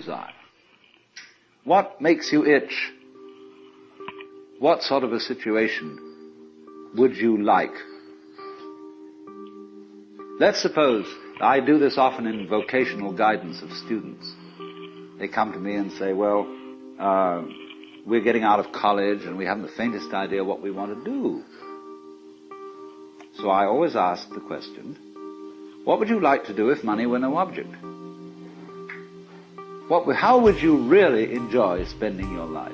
desire? What makes you itch? What sort of a situation would you like? Let's suppose, I do this often in vocational guidance of students. They come to me and say, well, we're getting out of college and we haven't the faintest idea what we want to do. So I always ask the question, what would you like to do if money were no object? How would you really enjoy spending your life?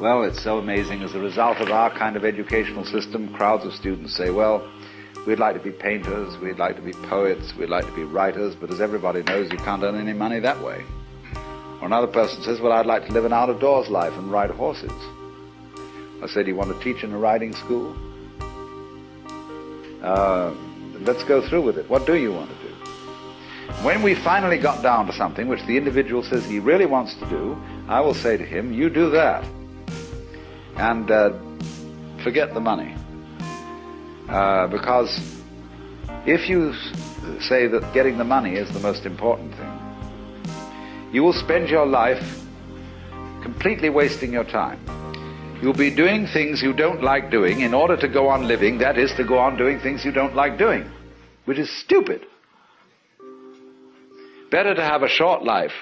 Well, it's so amazing. As a result of our kind of educational system, crowds of students say, well, we'd like to be painters, we'd like to be poets, we'd like to be writers, but as everybody knows, you can't earn any money that way. Or another person says, well, I'd like to live an out-of-doors life and ride horses. I say, do you want to teach in a riding school? Let's go through with it. What do you want to do? When we finally got down to something which the individual says he really wants to do, I will say to him, you do that. And forget the money. Because if you say that getting the money is the most important thing, you will spend your life completely wasting your time. You'll be doing things you don't like doing in order to go on living, that is, to go on doing things you don't like doing, which is stupid. Better to have a short life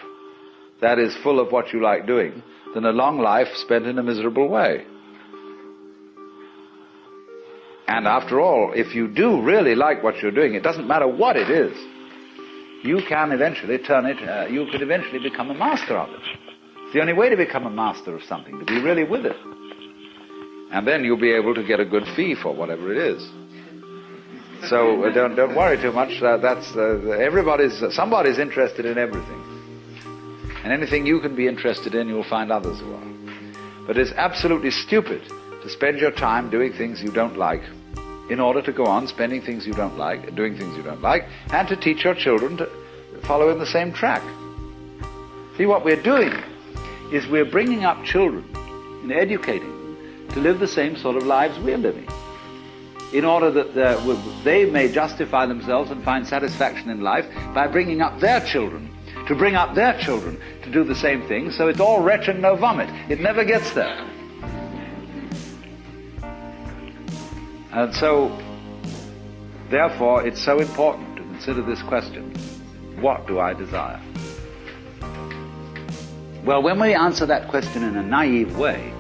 that is full of what you like doing than a long life spent in a miserable way. And after all, if you do really like what you're doing, it doesn't matter what it is, you can eventually turn it, you could eventually become a master of it. It's the only way to become a master of something, to be really with it. And then you'll be able to get a good fee for whatever it is. So don't worry too much. Somebody's interested in everything. And anything you can be interested in, you'll find others who are. But it's absolutely stupid to spend your time doing things you don't like in order to go on spending things you don't like, doing things you don't like, and to teach your children to follow in the same track. See, what we're doing is we're bringing up children and educating them to live the same sort of lives we're living, in order that they may justify themselves and find satisfaction in life by bringing up their children, to bring up their children to do the same thing, so it's all wretch and no vomit. It never gets there. And so, therefore, it's so important to consider this question, what do I desire? Well, when we answer that question in a naive way,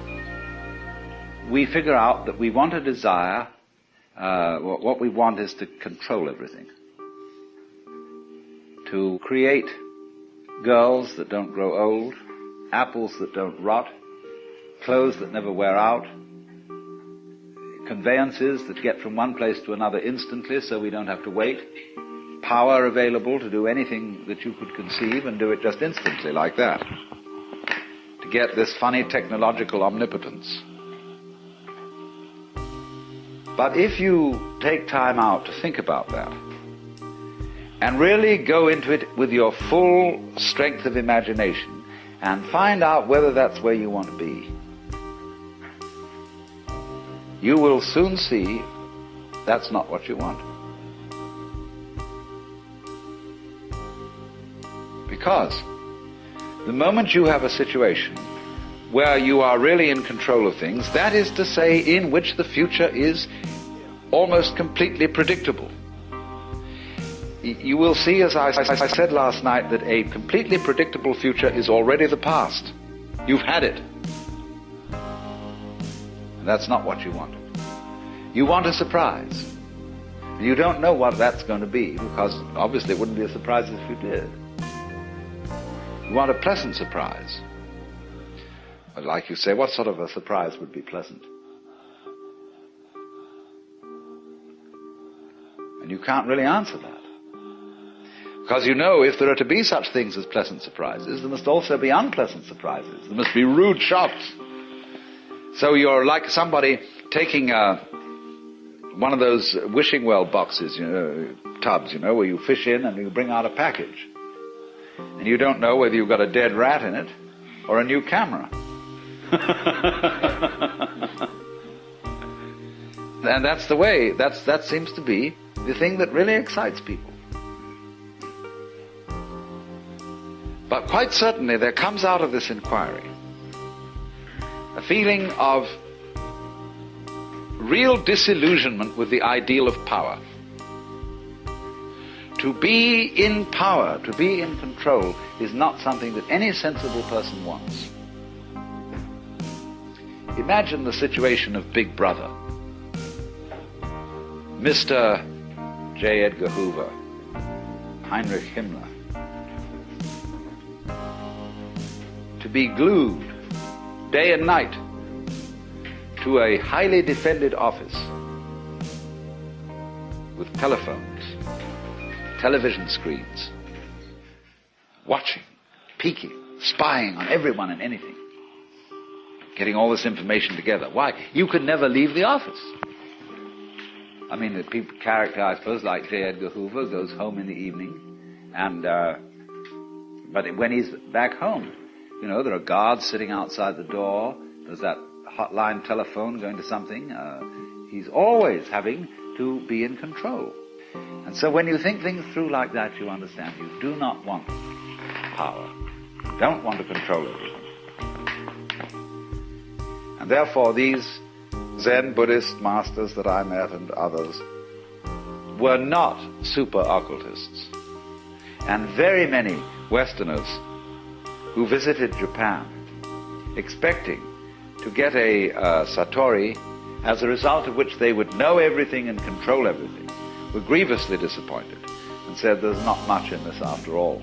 we figure out that we want to desire, what we want is to control everything. To create girls that don't grow old, apples that don't rot, clothes that never wear out, conveyances that get from one place to another instantly so we don't have to wait, power available to do anything that you could conceive and do it just instantly like that. To get this funny technological omnipotence. But if you take time out to think about that, and really go into it with your full strength of imagination, and find out whether that's where you want to be, you will soon see that's not what you want. Because the moment you have a situation where you are really in control of things, that is to say, in which the future is almost completely predictable, you will see, as I said last night, that a completely predictable future is already the past. You've had it. And that's not what you want. You want a surprise. You don't know what that's going to be, because obviously it wouldn't be a surprise if you did. You want a pleasant surprise. But like you say, what sort of a surprise would be pleasant? And you can't really answer that. Because you know, if there are to be such things as pleasant surprises, there must also be unpleasant surprises. There must be rude shocks. So you're like somebody taking one of those wishing well boxes, tubs, where you fish in and you bring out a package. And you don't know whether you've got a dead rat in it or a new camera. And that's the way, that seems to be the thing that really excites people. But quite certainly there comes out of this inquiry a feeling of real disillusionment with the ideal of power. To be in power, to be in control, is not something that any sensible person wants. Imagine the situation of Big Brother. Mr. J. Edgar Hoover, Heinrich Himmler, to be glued day and night to a highly defended office with telephones, television screens, watching, peeking, spying on everyone and anything, getting all this information together. Why? You could never leave the office. I mean, the people, character, I suppose, like J. Edgar Hoover, goes home in the evening, and but when he's back home, you know, there are guards sitting outside the door. There's that hotline telephone going to something. He's always having to be in control. And so when you think things through like that, you understand you do not want power. You don't want to control everything. And therefore these Zen Buddhist masters that I met and others were not super occultists. And very many Westerners who visited Japan expecting to get a satori, as a result of which they would know everything and control everything, were grievously disappointed and said there's not much in this after all.